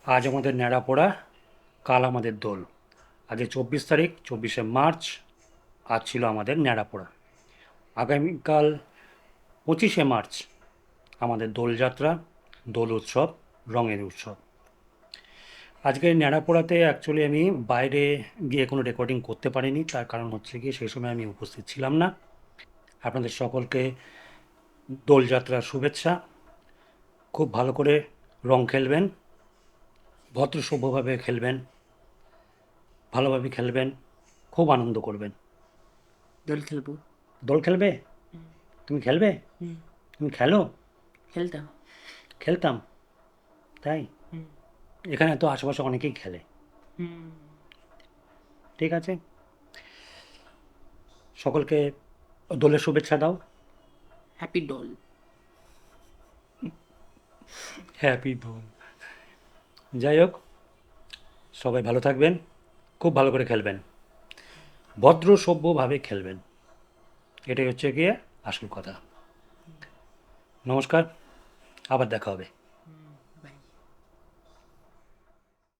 আজ আমাদের ন্যাড়াপোড়া, কাল আমাদের দোল। আজকে 24 তারিখ, 24শে মার্চ। আজ ছিল আমাদের ন্যাড়াপোড়া। আগামীকাল 25শে মার্চ আমাদের দোলযাত্রা, দোল উৎসব, রঙের উৎসব। আজকে ন্যাড়াপোড়াতে অ্যাকচুয়ালি আমি বাইরে গিয়ে কোনো রেকর্ডিং করতে পারিনি, তার কারণ হচ্ছে কি সেই সময় আমি উপস্থিত ছিলাম না। আপনাদের সকলকে দোলযাত্রার শুভেচ্ছা। খুব ভালো করে রং খেলবেন, ভদ্রসভ্যভাবে খেলবেন, ভালোভাবে খেলবেন, খুব আনন্দ করবেন। দোল খেলবো। দোল খেলবে? তুমি খেলবে? হুম। তুমি খেলো? খেলতাম। খেলতাম? তাই? হুম। এখানে তো আশেপাশে অনেকেই খেলে। হুম। ঠিক আছে, সকলকে দোলের শুভেচ্ছা দাও। হ্যাপি দোল। হ্যাপি দোল। যাই হোক, সবাই ভালো থাকবেন, খুব ভালো করে খেলবেন, ভদ্র সভ্যভাবে খেলবেন। এটাই হচ্ছে গিয়ে আসল কথা। নমস্কার, আবার দেখা হবে।